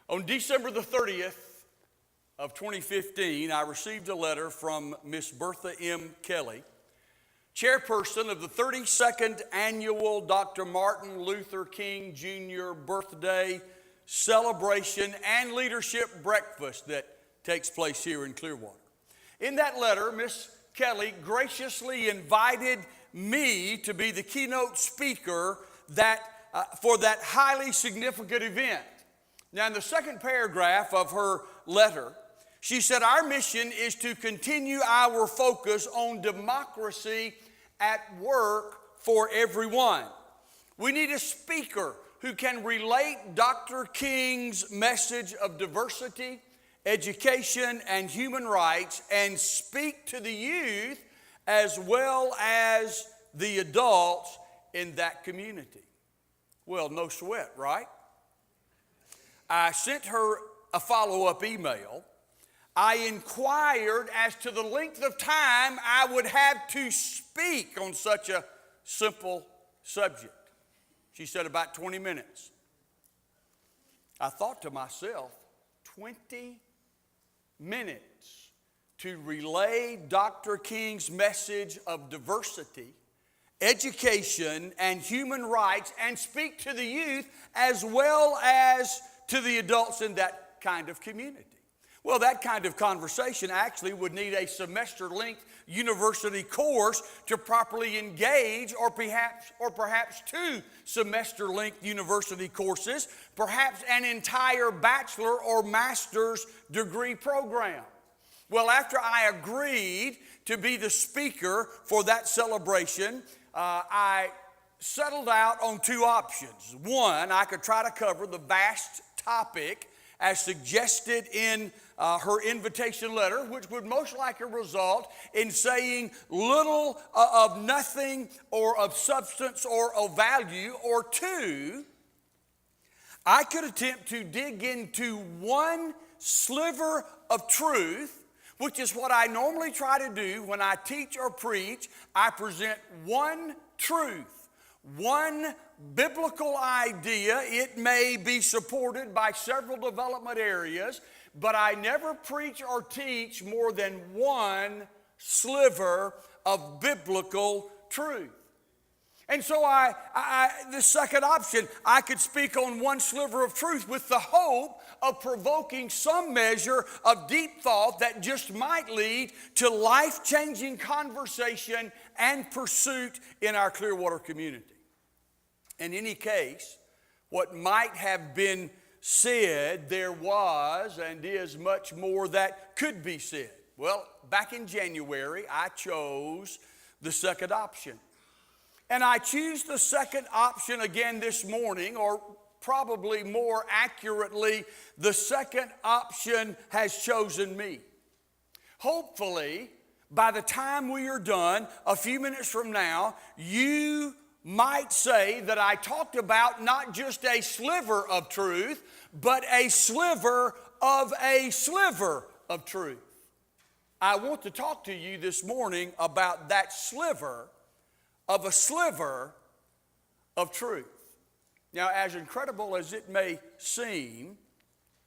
On December the 30th of 2015, I received a letter from Miss Bertha M. Kelly, chairperson of the 32nd annual Dr. Martin Luther King Jr. birthday celebration and leadership breakfast that takes place here in Clearwater. In that letter, Miss Kelly graciously invited me to be the keynote speaker for that highly significant event. Now, in the second paragraph of her letter, she said, "Our mission is to continue our focus on democracy at work for everyone. We need a speaker who can relate Dr. King's message of diversity, education, and human rights and speak to the youth as well as the adults in that community." Well, no sweat, right? I sent her a follow-up email. I inquired as to the length of time I would have to speak on such a simple subject. She said about 20 minutes. I thought to myself, 20 minutes to relay Dr. King's message of diversity, education, and human rights, and speak to the youth as well as to the adults in that kind of community. Well, that kind of conversation actually would need a semester-length university course to properly engage, or perhaps 2 semester-length university courses, perhaps an entire bachelor or master's degree program. Well, after I agreed to be the speaker for that celebration, I settled out on 2 options. One, I could try to cover the vast topic as suggested in her invitation letter, which would most likely result in saying little of nothing or of substance or of value. Or 2, I could attempt to dig into one sliver of truth, which is what I normally try to do when I teach or preach. I present one truth, one biblical idea. It may be supported by several development areas, but I never preach or teach more than one sliver of biblical truth. And so the second option, I could speak on one sliver of truth with the hope of provoking some measure of deep thought that just might lead to life-changing conversation and pursuit in our Clearwater community. In any case, what might have been said, there was and is much more that could be said. Well, back in January, I chose the second option. And I choose the second option again this morning, or probably more accurately, the second option has chosen me. Hopefully, by the time we are done, a few minutes from now, you might say that I talked about not just a sliver of truth, but a sliver of truth. I want to talk to you this morning about that sliver of a sliver of truth. Now, as incredible as it may seem,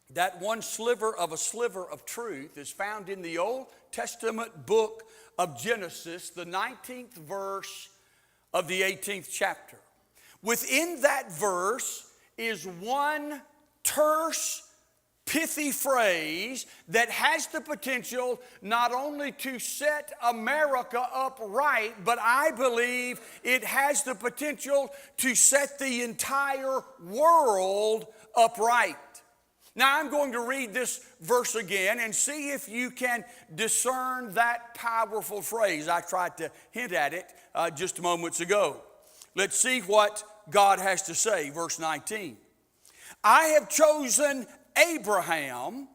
that one sliver of truth is found in the Old Testament book of Genesis, the 19th verse of the 18th chapter. Within that verse is one terse, pithy phrase that has the potential not only to set America upright, but I believe it has the potential to set the entire world upright. Now, I'm going to read this verse again and see if you can discern that powerful phrase. I tried to hint at it just moments ago. Let's see what God has to say. Verse 19. "I have chosen Abraham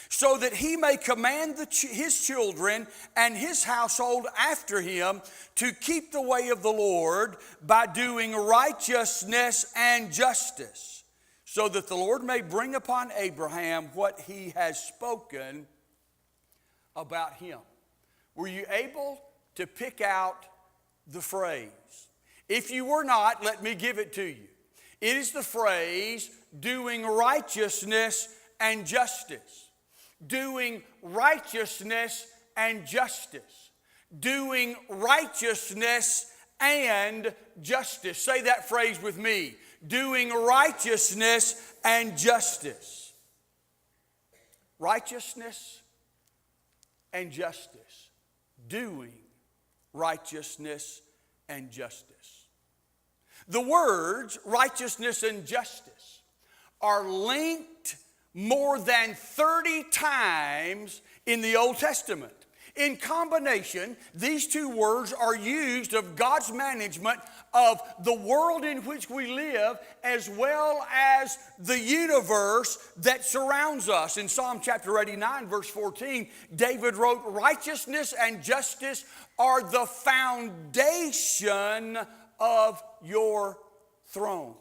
so that he may command his children and his household after him to keep the way of the Lord by doing righteousness and justice, so that the Lord may bring upon Abraham what he has spoken about him." Were you able to pick out the phrase? If you were not, let me give it to you. It is the phrase, doing righteousness and justice. Doing righteousness and justice. Doing righteousness and justice. Say that phrase with me. Doing righteousness and justice. Righteousness and justice. Doing righteousness and justice. The words righteousness and justice are linked more than 30 times in the Old Testament. In combination, these two words are used of God's management of the world in which we live as well as the universe that surrounds us. In Psalm chapter 89, verse 14, David wrote, "Righteousness and justice are the foundation of your throne."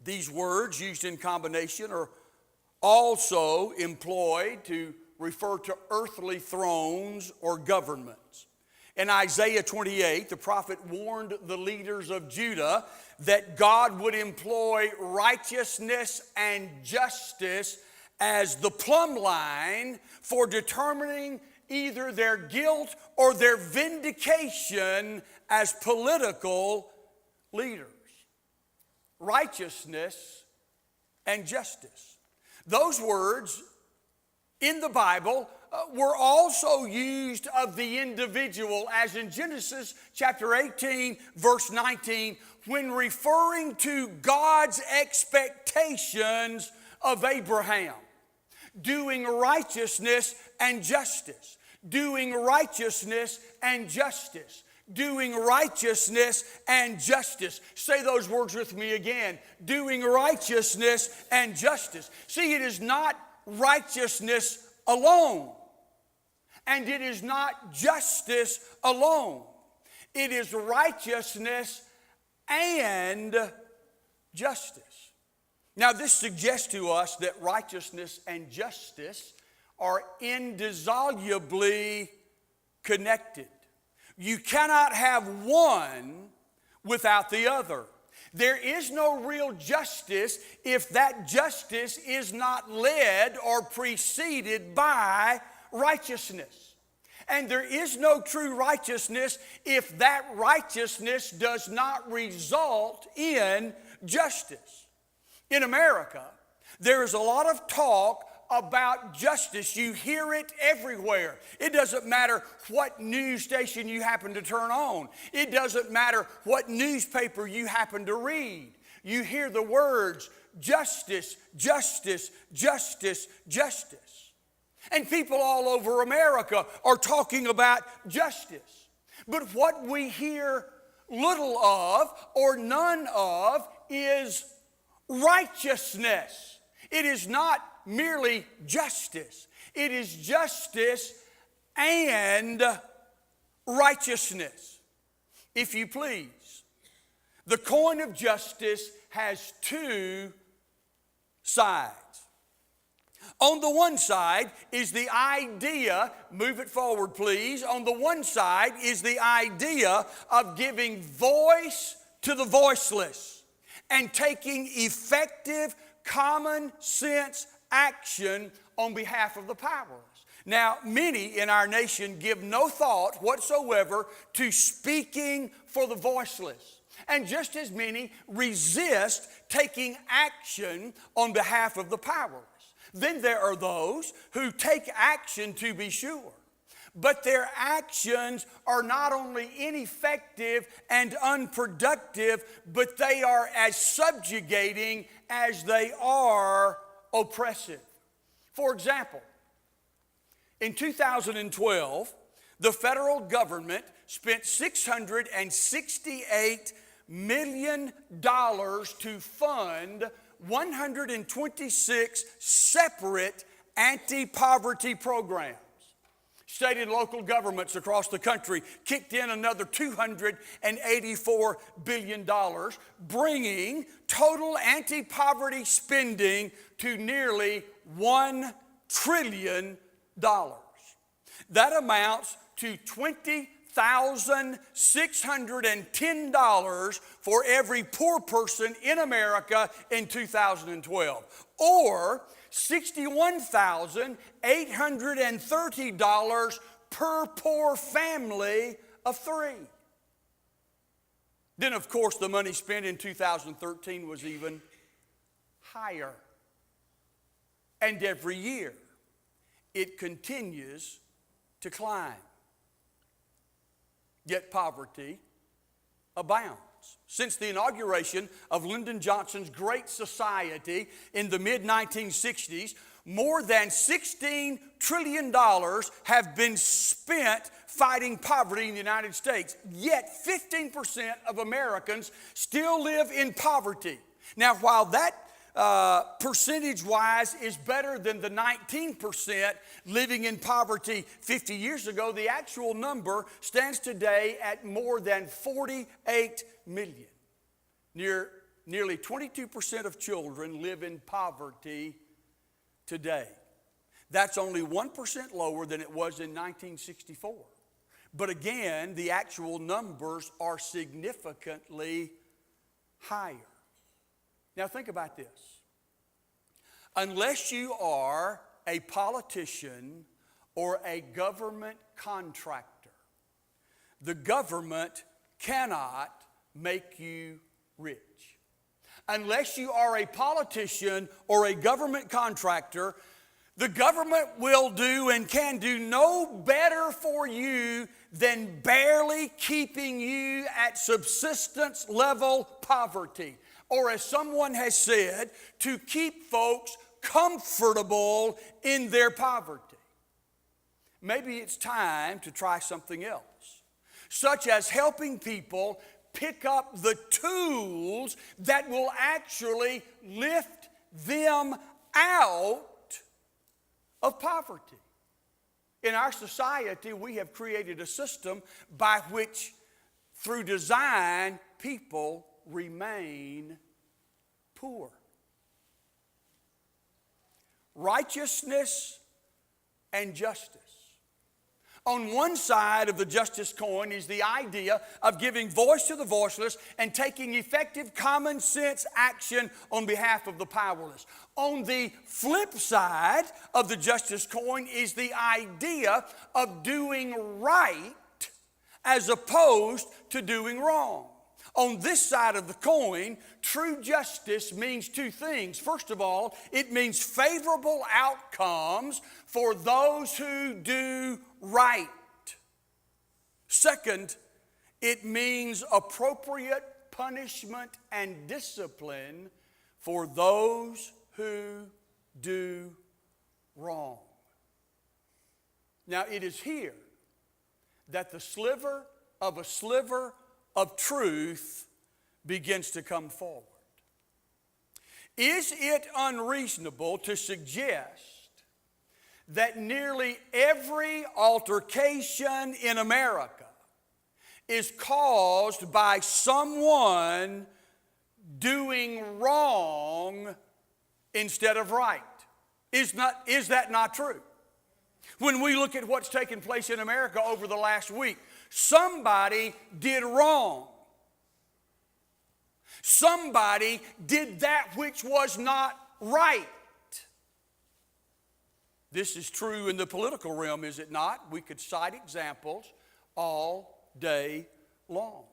These words used in combination are also employed to refer to earthly thrones or governments. In Isaiah 28, the prophet warned the leaders of Judah that God would employ righteousness and justice as the plumb line for determining either their guilt or their vindication as political leaders. Righteousness and justice. Those words in the Bible were also used of the individual, as in Genesis chapter 18, verse 19, when referring to God's expectations of Abraham. Doing righteousness and justice. Doing righteousness and justice. Doing righteousness and justice. Say those words with me again. Doing righteousness and justice. See, it is not righteousness alone. And it is not justice alone. It is righteousness and justice. Now, this suggests to us that righteousness and justice are indissolubly connected. You cannot have one without the other. There is no real justice if that justice is not led or preceded by righteousness. And there is no true righteousness if that righteousness does not result in justice. In America, there is a lot of talk about justice. You hear it everywhere. It doesn't matter what news station you happen to turn on. It doesn't matter what newspaper you happen to read. You hear the words justice, justice, justice, justice. And people all over America are talking about justice. But what we hear little of or none of is righteousness. It is not merely justice. It is justice and righteousness. If you please, the coin of justice has two sides. On the one side is the idea, move it forward please, on the one side is the idea of giving voice to the voiceless and taking effective common sense action on behalf of the powerless. Now, many in our nation give no thought whatsoever to speaking for the voiceless. And just as many resist taking action on behalf of the powerless. Then there are those who take action to be sure. But their actions are not only ineffective and unproductive, but they are as subjugating as they are oppressive. For example, in 2012, the federal government spent $668 million to fund 126 separate anti-poverty programs. State and local governments across the country kicked in another $284 billion, bringing total anti-poverty spending to nearly $1 trillion. That amounts to $20,610 for every poor person in America in 2012, or $61,830 per poor family of 3. Then, of course, the money spent in 2013 was even higher. And every year, it continues to climb. Yet poverty abounds. Since the inauguration of Lyndon Johnson's Great Society in the mid-1960s, more than $16 trillion have been spent fighting poverty in the United States. Yet 15% of Americans still live in poverty. Now, while that percentage-wise is better than the 19% living in poverty 50 years ago, the actual number stands today at more than 48 million. Nearly 22% of children live in poverty today. That's only 1% lower than it was in 1964. But again, the actual numbers are significantly higher. Now think about this. Unless you are a politician or a government contractor, the government cannot make you rich. Unless you are a politician or a government contractor, the government will do and can do no better for you than barely keeping you at subsistence level poverty. Or as someone has said, to keep folks comfortable in their poverty. Maybe it's time to try something else, such as helping people pick up the tools that will actually lift them out of poverty. In our society, we have created a system by which, through design, people remain poor. Righteousness and justice. On one side of the justice coin is the idea of giving voice to the voiceless and taking effective common sense action on behalf of the powerless. On the flip side of the justice coin is the idea of doing right as opposed to doing wrong. On this side of the coin, true justice means two things. First of all, it means favorable outcomes for those who do right. Second, it means appropriate punishment and discipline for those who do wrong. Now, it is here that the sliver of truth begins to come forward. Is it unreasonable to suggest that nearly every altercation in America is caused by someone doing wrong instead of right? Is that not true? When we look at what's taken place in America over the last week, somebody did wrong. Somebody did that which was not right. This is true in the political realm, is it not? We could cite examples all day long.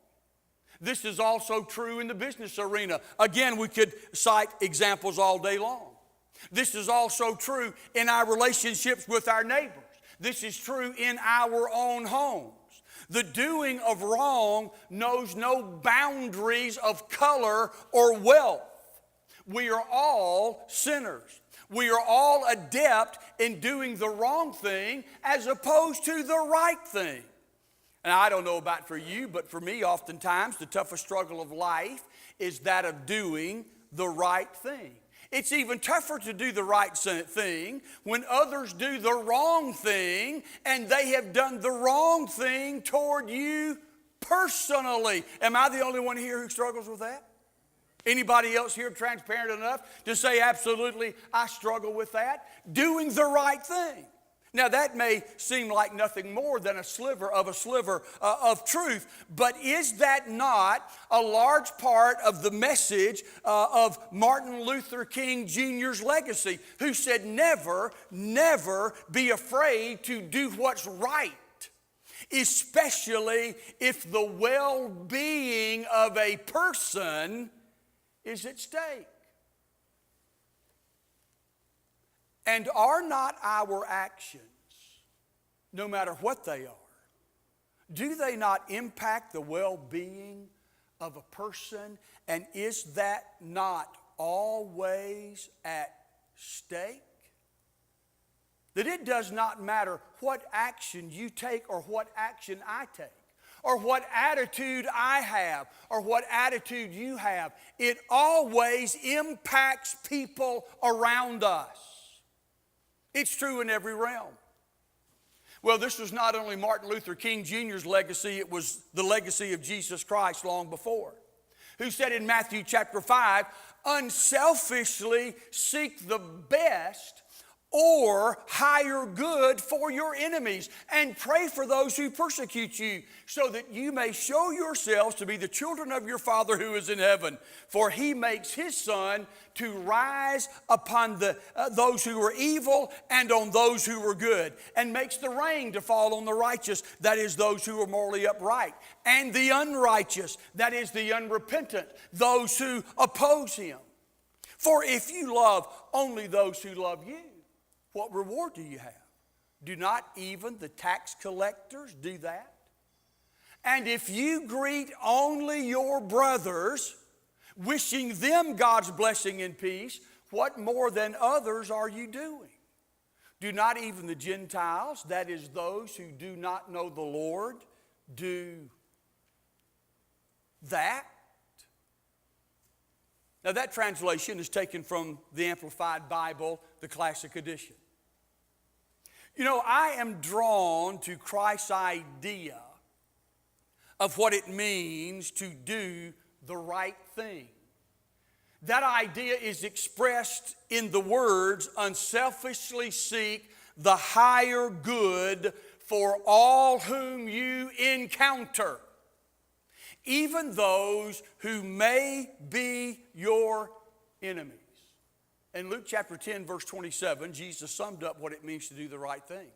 This is also true in the business arena. Again, we could cite examples all day long. This is also true in our relationships with our neighbors. This is true in our own homes. The doing of wrong knows no boundaries of color or wealth. We are all sinners. We are all adept in doing the wrong thing as opposed to the right thing. And I don't know about for you, but for me, oftentimes, the toughest struggle of life is that of doing the right thing. It's even tougher to do the right thing when others do the wrong thing and they have done the wrong thing toward you personally. Am I the only one here who struggles with that? Anybody else here transparent enough to say, absolutely, I struggle with that? Doing the right thing. Now that may seem like nothing more than a sliver of truth, but is that not a large part of the message of Martin Luther King Jr.'s legacy, who said never, never be afraid to do what's right, especially if the well-being of a person is at stake? And are not our actions, no matter what they are, do they not impact the well-being of a person? And is that not always at stake? That it does not matter what action you take or what action I take, or what attitude I have, or what attitude you have. It always impacts people around us. It's true in every realm. Well, this was not only Martin Luther King Jr.'s legacy, it was the legacy of Jesus Christ long before, who said in Matthew chapter 5, unselfishly seek the best or higher good for your enemies, and pray for those who persecute you, so that you may show yourselves to be the children of your Father who is in heaven. For he makes his sun to rise upon those who are evil and on those who are good, and makes the rain to fall on the righteous, that is, those who are morally upright, and the unrighteous, that is, the unrepentant, those who oppose him. For if you love only those who love you, what reward do you have? Do not even the tax collectors do that? And if you greet only your brothers, wishing them God's blessing and peace, what more than others are you doing? Do not even the Gentiles, that is, those who do not know the Lord, do that? Now that translation is taken from the Amplified Bible, the Classic Edition. You know, I am drawn to Christ's idea of what it means to do the right thing. That idea is expressed in the words, unselfishly seek the higher good for all whom you encounter, even those who may be your enemies. In Luke chapter 10, verse 27, Jesus summed up what it means to do the right thing.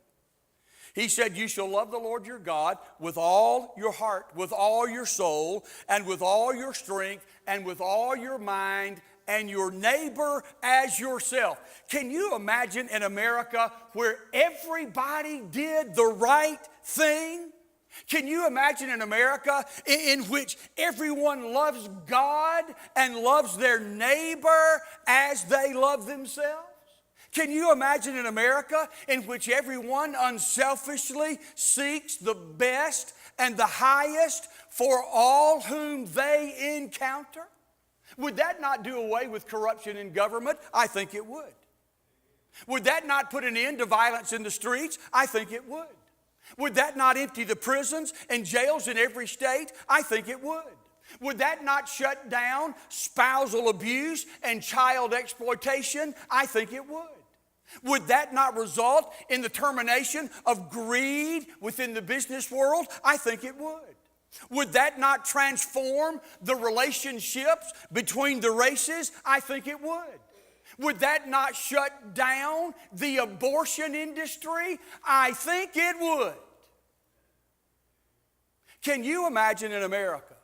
He said, you shall love the Lord your God with all your heart, with all your soul, and with all your strength, and with all your mind, and your neighbor as yourself. Can you imagine in America where everybody did the right thing? Can you imagine an America in which everyone loves God and loves their neighbor as they love themselves? Can you imagine an America in which everyone unselfishly seeks the best and the highest for all whom they encounter? Would that not do away with corruption in government? I think it would. Would that not put an end to violence in the streets? I think it would. Would that not empty the prisons and jails in every state? I think it would. Would that not shut down spousal abuse and child exploitation? I think it would. Would that not result in the termination of greed within the business world? I think it would. Would that not transform the relationships between the races? I think it would. Would that not shut down the abortion industry? I think it would. Can you imagine an America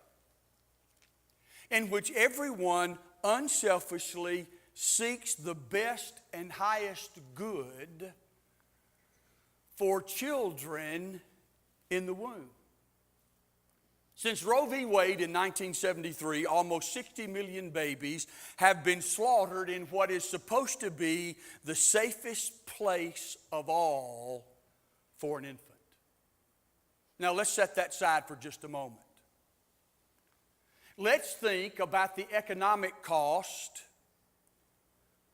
in which everyone unselfishly seeks the best and highest good for children in the womb? Since Roe v. Wade in 1973, almost 60 million babies have been slaughtered in what is supposed to be the safest place of all for an infant. Now let's set that aside for just a moment. Let's think about the economic cost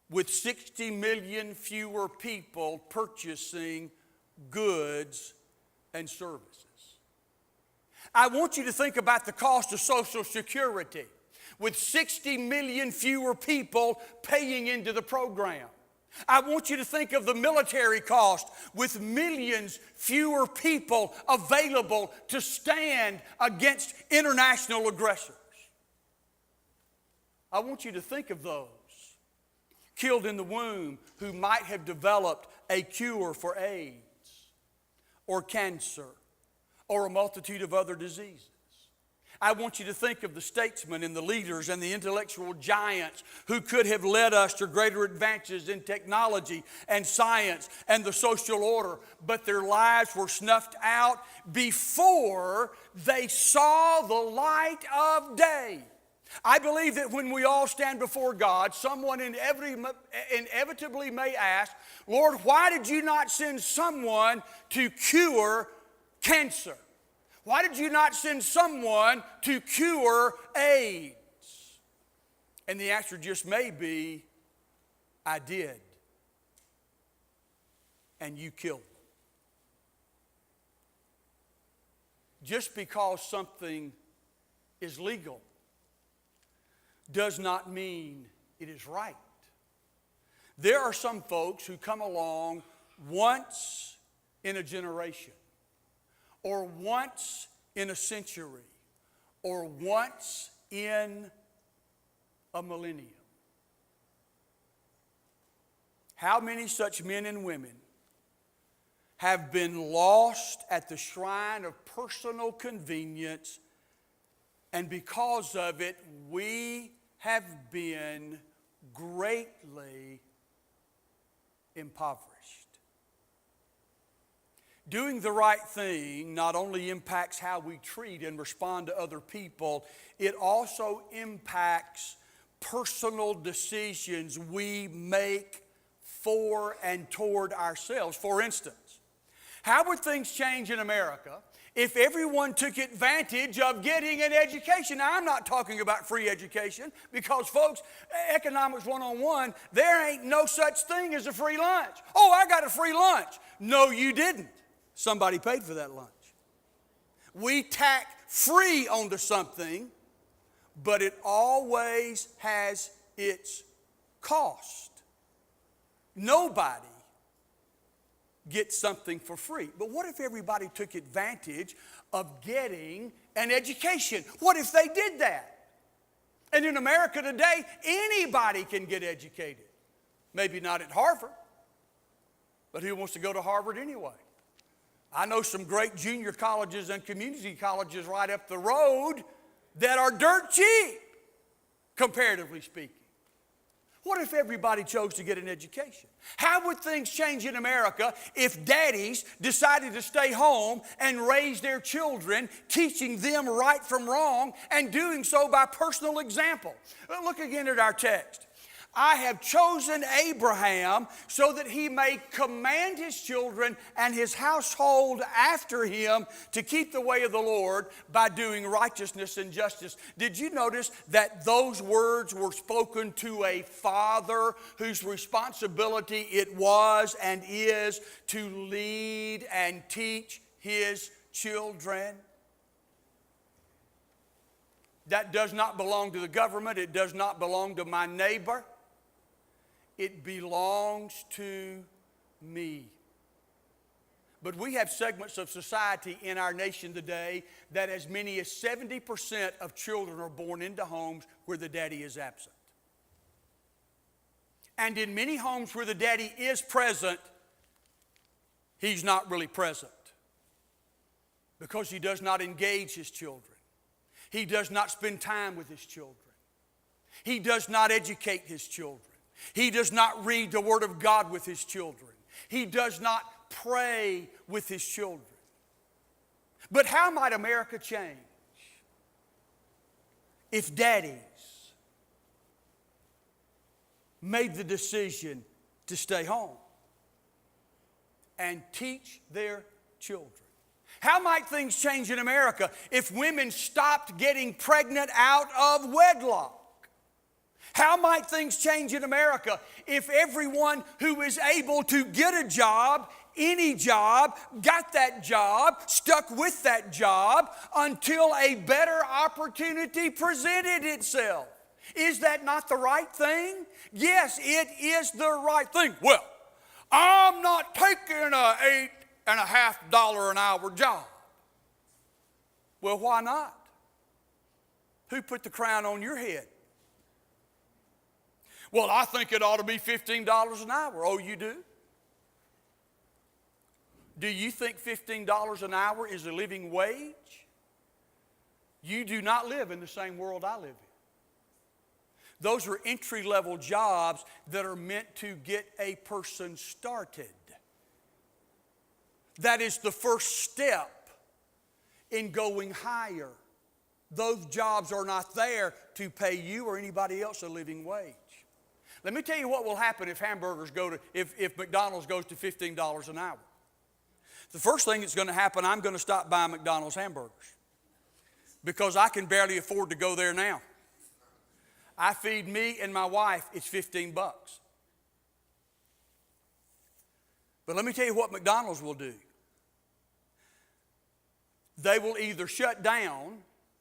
with 60 million fewer people purchasing goods and services. I want you to think about the cost of Social Security with 60 million fewer people paying into the program. I want you to think of the military cost with millions fewer people available to stand against international aggressors. I want you to think of those killed in the womb who might have developed a cure for AIDS or cancer or a multitude of other diseases. I want you to think of the statesmen and the leaders and the intellectual giants who could have led us to greater advances in technology and science and the social order, but their lives were snuffed out before they saw the light of day. I believe that when we all stand before God, someone inevitably may ask, Lord, why did you not send someone to cure cancer? Why did you not send someone to cure AIDS? And the answer just may be, I did. And you killed them. Just because something is legal does not mean it is right. There are some folks who come along once in a generation, or once in a century, or once in a millennium. How many such men and women have been lost at the shrine of personal convenience, and because of it, we have been greatly impoverished. Doing the right thing not only impacts how we treat and respond to other people, it also impacts personal decisions we make for and toward ourselves. For instance, how would things change in America if everyone took advantage of getting an education? Now, I'm not talking about free education because, folks, economics 101, there ain't no such thing as a free lunch. Oh, I got a free lunch. No, you didn't. Somebody paid for that lunch. We tack free onto something, but it always has its cost. Nobody gets something for free. But what if everybody took advantage of getting an education? What if they did that? And in America today, anybody can get educated. Maybe not at Harvard, but who wants to go to Harvard anyway? I know some great junior colleges and community colleges right up the road that are dirt cheap, comparatively speaking. What if everybody chose to get an education? How would things change in America if daddies decided to stay home and raise their children, teaching them right from wrong and doing so by personal example? Look again at our text. I have chosen Abraham so that he may command his children and his household after him to keep the way of the Lord by doing righteousness and justice. Did you notice that those words were spoken to a father whose responsibility it was and is to lead and teach his children? That does not belong to the government. It does not belong to my neighbor. It belongs to me. But we have segments of society in our nation today that as many as 70% of children are born into homes where the daddy is absent. And in many homes where the daddy is present, he's not really present because he does not engage his children. He does not spend time with his children. He does not educate his children. He does not read the Word of God with his children. He does not pray with his children. But how might America change if daddies made the decision to stay home and teach their children? How might things change in America if women stopped getting pregnant out of wedlock? How might things change in America if everyone who is able to get a job, any job, got that job, stuck with that job until a better opportunity presented itself? Is that not the right thing? Yes, it is the right thing. Well, I'm not taking a $8.50 an hour job. Well, why not? Who put the crown on your head? Well, I think it ought to be $15 an hour. Oh, you do? Do you think $15 an hour is a living wage? You do not live in the same world I live in. Those are entry-level jobs that are meant to get a person started. That is the first step in going higher. Those jobs are not there to pay you or anybody else a living wage. Let me tell you what will happen if if McDonald's goes to $15 an hour. The first thing that's going to happen, I'm going to stop buying McDonald's hamburgers because I can barely afford to go there now. I feed me and my wife, it's $15. But let me tell you what McDonald's will do. They will either shut down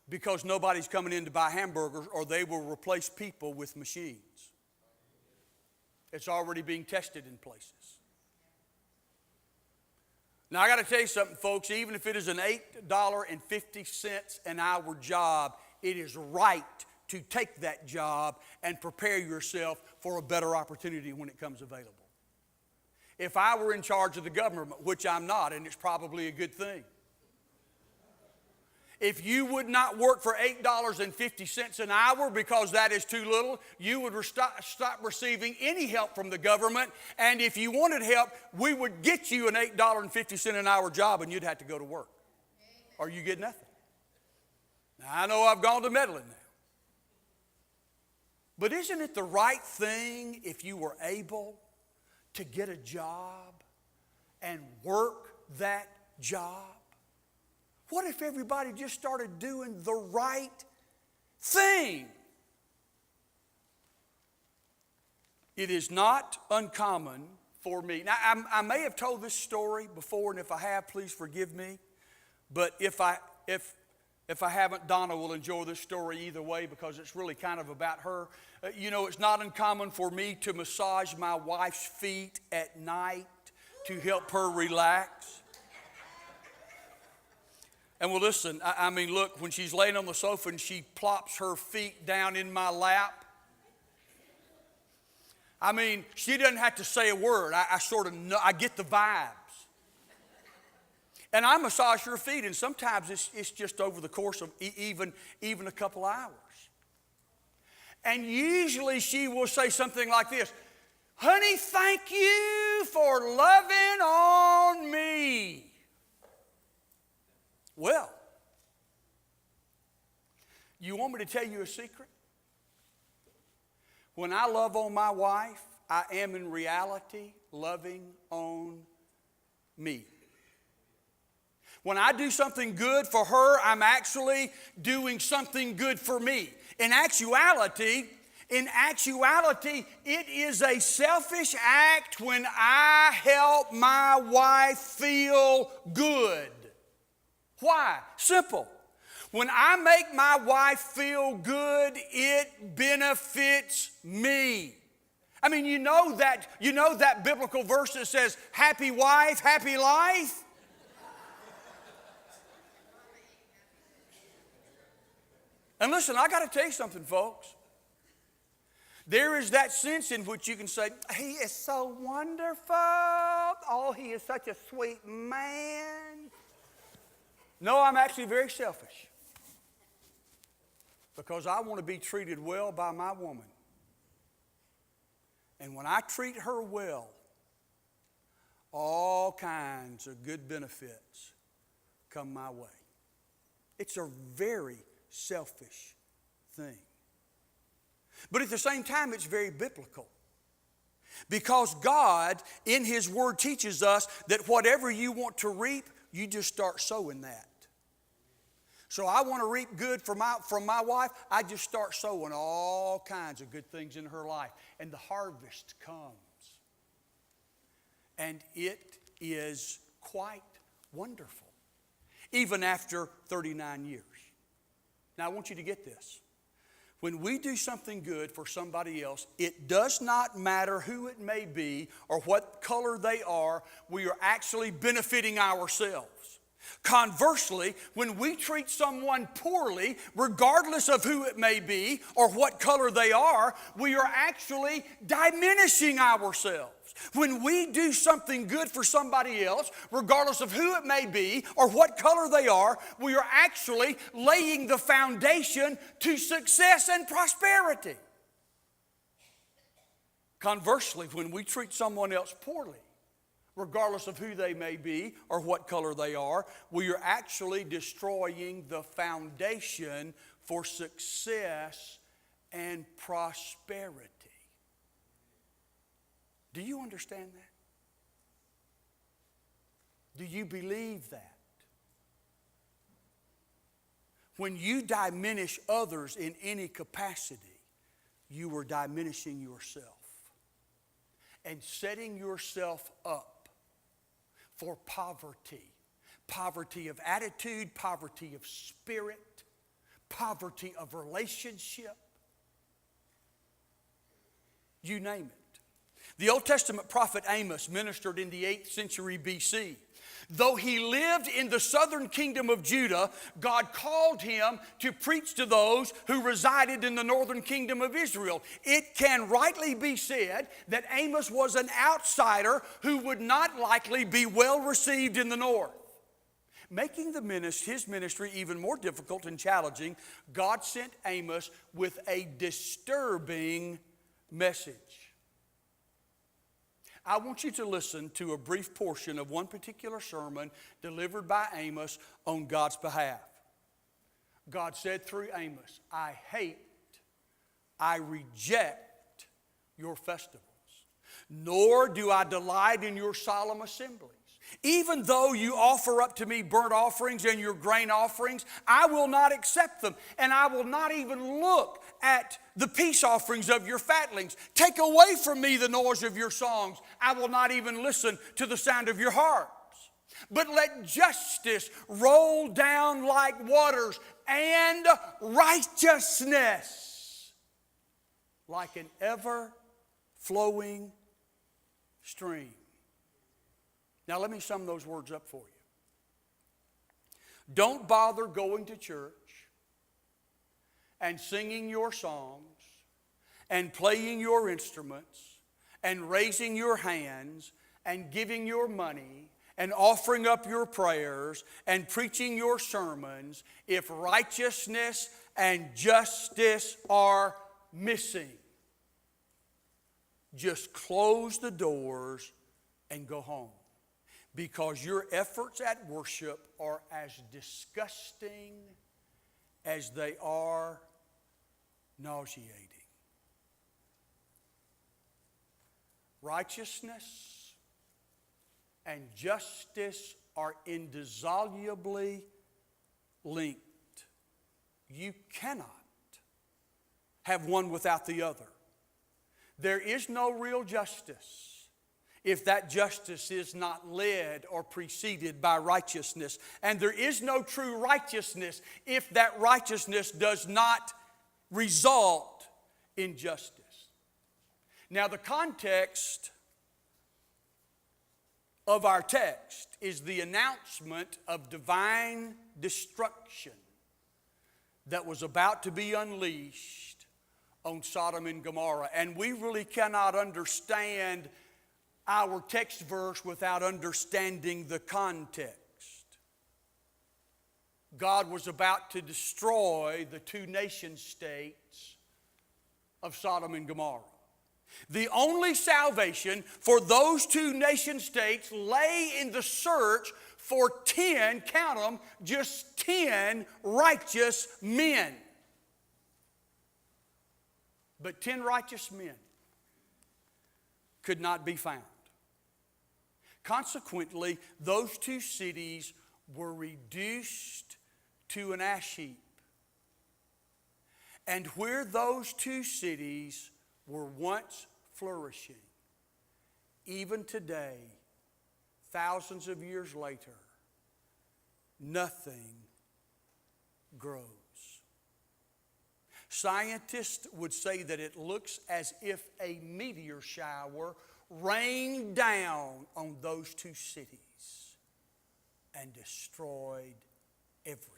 because nobody's coming in to buy hamburgers, or they will replace people with machines. It's already being tested in places. Now, I got to tell you something, folks. Even if it is an $8.50 an hour job, it is right to take that job and prepare yourself for a better opportunity when it comes available. If I were in charge of the government, which I'm not, and it's probably a good thing, if you would not work for $8.50 an hour because that is too little, you would stop receiving any help from the government. And if you wanted help, we would get you an $8.50 an hour job and you'd have to go to work. Or you get nothing. Now, I know I've gone to meddling now. But isn't it the right thing if you were able to get a job and work that job? What if everybody just started doing the right thing? It is not uncommon for me. Now, I may have told this story before, and if I have, please forgive me. But if I haven't, Donna will enjoy this story either way because it's really kind of about her. It's not uncommon for me to massage my wife's feet at night to help her relax. And well, listen, I mean, look, when she's laying on the sofa and she plops her feet down in my lap, I mean, she doesn't have to say a word. I sort of know, I get the vibes. And I massage her feet, and sometimes it's just over the course of even a couple hours. And usually she will say something like this: "Honey, thank you for loving on me." Well, you want me to tell you a secret? When I love on my wife, I am in reality loving on me. When I do something good for her, I'm actually doing something good for me. In actuality, it is a selfish act when I help my wife feel good. Why? Simple. When I make my wife feel good, it benefits me. I mean, you know that biblical verse that says, "Happy wife, happy life." And listen, I got to tell you something, folks. There is that sense in which you can say, "He is so wonderful. Oh, he is such a sweet man." No, I'm actually very selfish because I want to be treated well by my woman. And when I treat her well, all kinds of good benefits come my way. It's a very selfish thing. But at the same time, it's very biblical. Because God, in His Word, teaches us that whatever you want to reap, you just start sowing that. So I want to reap good from my wife. I just start sowing all kinds of good things in her life. And the harvest comes. And it is quite wonderful. Even after 39 years. Now I want you to get this. When we do something good for somebody else, it does not matter who it may be or what color they are, we are actually benefiting ourselves. Conversely, when we treat someone poorly, regardless of who it may be or what color they are, we are actually diminishing ourselves. When we do something good for somebody else, regardless of who it may be or what color they are, we are actually laying the foundation to success and prosperity. Conversely, when we treat someone else poorly, regardless of who they may be or what color they are, we are actually destroying the foundation for success and prosperity. Do you understand that? Do you believe that? When you diminish others in any capacity, you are diminishing yourself and setting yourself up for poverty. Poverty of attitude, poverty of spirit, poverty of relationship. You name it. The Old Testament prophet Amos ministered in the 8th century BC. Though he lived in the southern kingdom of Judah, God called him to preach to those who resided in the northern kingdom of Israel. It can rightly be said that Amos was an outsider who would not likely be well received in the north. Making his ministry even more difficult and challenging, God sent Amos with a disturbing message. I want you to listen to a brief portion of one particular sermon delivered by Amos on God's behalf. God said through Amos, I reject your festivals, nor do I delight in your solemn assemblies. Even though you offer up to me burnt offerings and your grain offerings, I will not accept them, and I will not even look at the peace offerings of your fatlings. Take away from me the noise of your songs. I will not even listen to the sound of your harps. But let justice roll down like waters, and righteousness like an ever-flowing stream. Now let me sum those words up for you. Don't bother going to church and singing your songs and playing your instruments and raising your hands and giving your money and offering up your prayers and preaching your sermons if righteousness and justice are missing. Just close the doors and go home. Because your efforts at worship are as disgusting as they are nauseating. Righteousness and justice are indissolubly linked. You cannot have one without the other. There is no real justice if that justice is not led or preceded by righteousness. And there is no true righteousness if that righteousness does not result in justice. Now, the context of our text is the announcement of divine destruction that was about to be unleashed on Sodom and Gomorrah. And we really cannot understand our text verse without understanding the context. God was about to destroy the two nation states of Sodom and Gomorrah. The only salvation for those two nation states lay in the search for 10, count them, just 10 righteous men. But 10 righteous men could not be found. Consequently, those two cities were reduced to an ash heap. And where those two cities were once flourishing, even today, thousands of years later, nothing grows. Scientists would say that it looks as if a meteor shower rained down on those two cities and destroyed everything.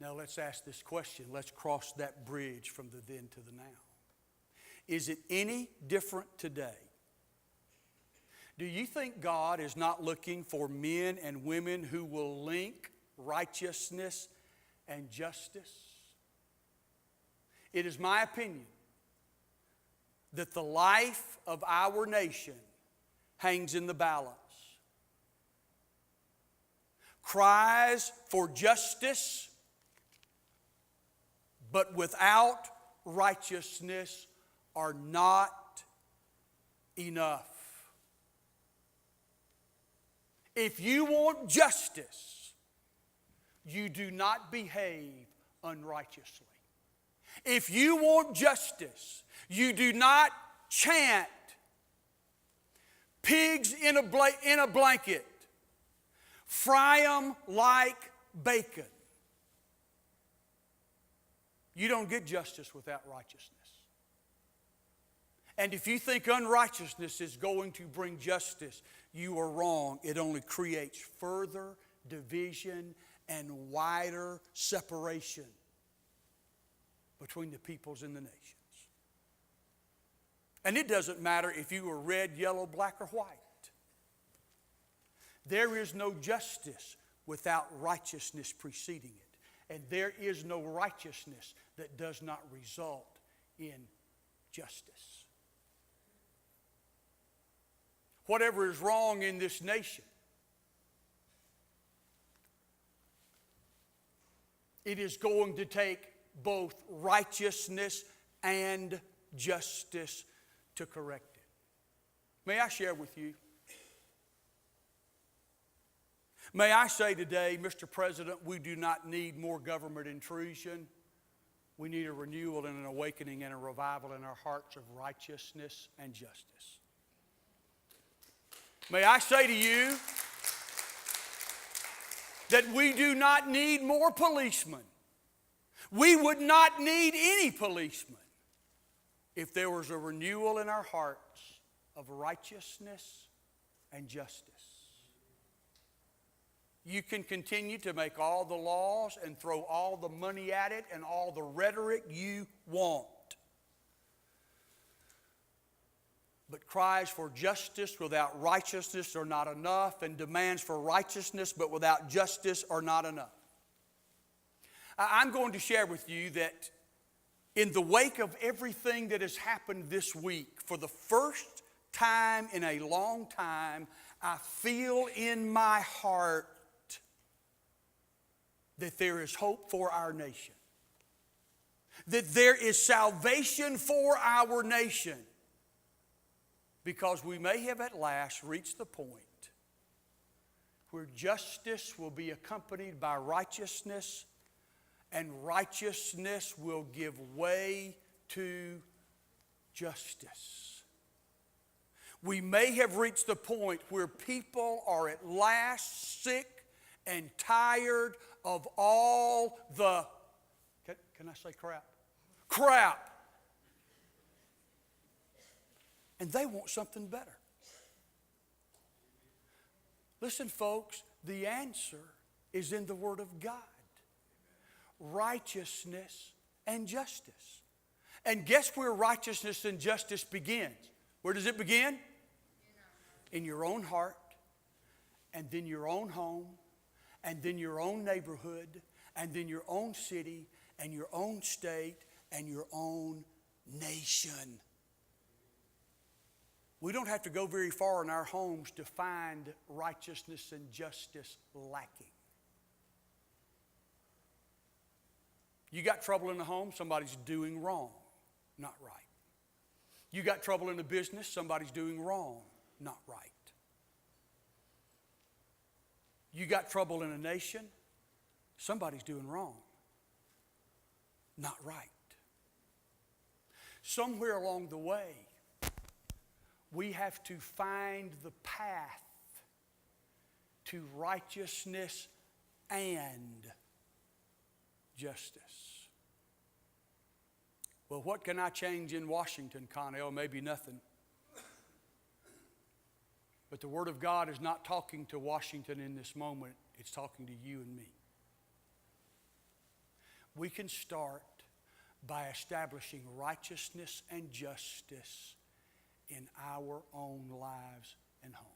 Now let's ask this question. Let's cross that bridge from the then to the now. Is it any different today? Do you think God is not looking for men and women who will link righteousness and justice? It is my opinion that the life of our nation hangs in the balance. Cries for justice, but without righteousness, are not enough. If you want justice, you do not behave unrighteously. If you want justice, you do not chant pigs in a blanket, fry them like bacon. You don't get justice without righteousness. And if you think unrighteousness is going to bring justice, you are wrong. It only creates further division and wider separation between the peoples and the nations. And it doesn't matter if you are red, yellow, black, or white. There is no justice without righteousness preceding it. And there is no righteousness that does not result in justice. Whatever is wrong in this nation, it is going to take both righteousness and justice to correct it. May I share with you? May I say today, Mr. President, we do not need more government intrusion. We need a renewal and an awakening and a revival in our hearts of righteousness and justice. May I say to you that we do not need more policemen. We would not need any policemen if there was a renewal in our hearts of righteousness and justice. You can continue to make all the laws and throw all the money at it and all the rhetoric you want. But cries for justice without righteousness are not enough, and demands for righteousness but without justice are not enough. I'm going to share with you that in the wake of everything that has happened this week, for the first time in a long time, I feel in my heart that there is hope for our nation, that there is salvation for our nation, because we may have at last reached the point where justice will be accompanied by righteousness, and righteousness will give way to justice. We may have reached the point where people are at last sick and tired of all the, can I say crap? Crap. And they want something better. Listen, folks, the answer is in the Word of God. Righteousness and justice. And guess where righteousness and justice begins? Where does it begin? In your own heart, and then your own home, and then your own neighborhood, and then your own city, and your own state, and your own nation. We don't have to go very far in our homes to find righteousness and justice lacking. You got trouble in the home, somebody's doing wrong, not right. You got trouble in the business, somebody's doing wrong, not right. You got trouble in a nation, somebody's doing wrong, not right. Somewhere along the way, we have to find the path to righteousness and justice. Well, what can I change in Washington, Connell? Maybe nothing. But the Word of God is not talking to Washington in this moment. It's talking to you and me. We can start by establishing righteousness and justice in our own lives and homes.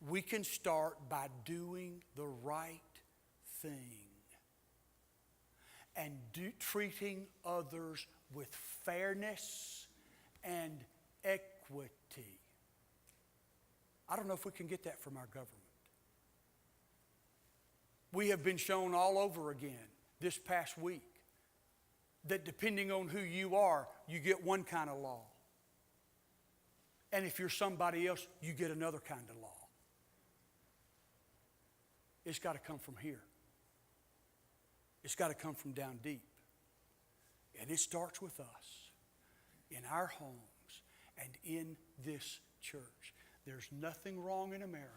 We can start by doing the right thing and treating others with fairness and equity. I don't know if we can get that from our government. We have been shown all over again this past week that depending on who you are, you get one kind of law. And if you're somebody else, you get another kind of law. It's got to come from here. It's got to come from down deep. And it starts with us, in our homes, and in this church. There's nothing wrong in America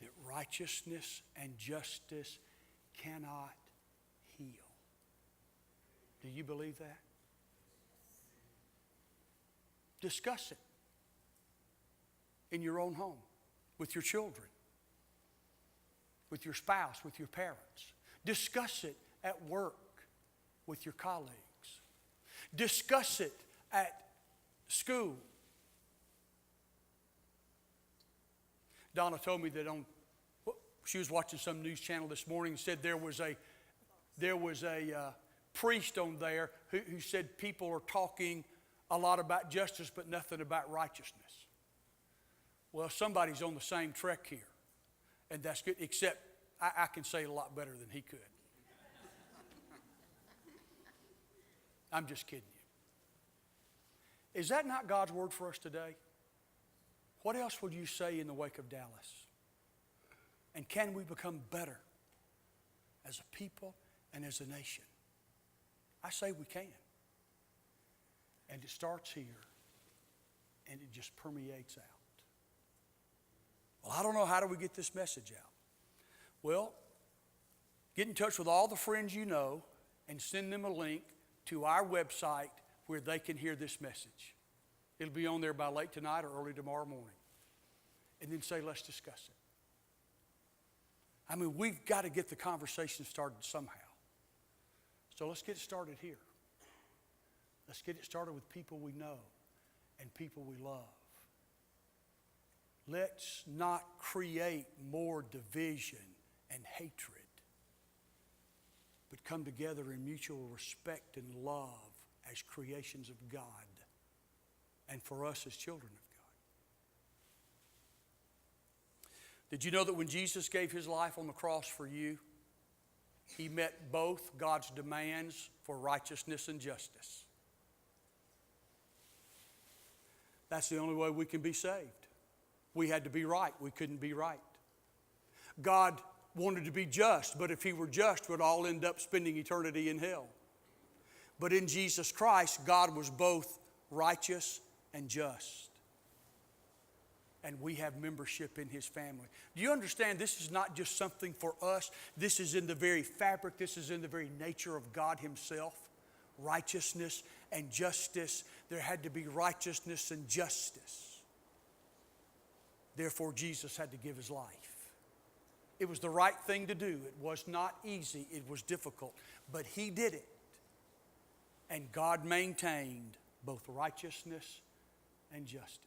that righteousness and justice cannot heal. Do you believe that? Discuss it in your own home, with your children, with your spouse, with your parents. Discuss it at work with your colleagues. Discuss it at school. Donna told me that she was watching some news channel this morning and said there was a priest on there who said people are talking a lot about justice but nothing about righteousness. Well, somebody's on the same trek here, and that's good, except I can say it a lot better than he could. I'm just kidding you. Is that not God's word for us today? What else would you say in the wake of Dallas? And can we become better as a people and as a nation? I say we can. And it starts here, and it just permeates out. Well, I don't know, how do we get this message out? Well, get in touch with all the friends you know and send them a link to our website where they can hear this message. It'll be on there by late tonight or early tomorrow morning. And then say, let's discuss it. I mean, we've got to get the conversation started somehow. So let's get it started here. Let's get it started with people we know and people we love. Let's not create more division and hatred, but come together in mutual respect and love as creations of God and for us as children of God. Did you know that when Jesus gave his life on the cross for you, he met both God's demands for righteousness and justice? That's the only way we can be saved. We had to be right. We couldn't be right. God wanted to be just, but if he were just, we'd all end up spending eternity in hell. But in Jesus Christ, God was both righteous and just. And we have membership in his family. Do you understand this is not just something for us? This is in the very fabric, this is in the very nature of God himself. Righteousness and justice. There had to be righteousness and justice. Therefore, Jesus had to give his life. It was the right thing to do. It was not easy. It was difficult. But he did it. And God maintained both righteousness and justice.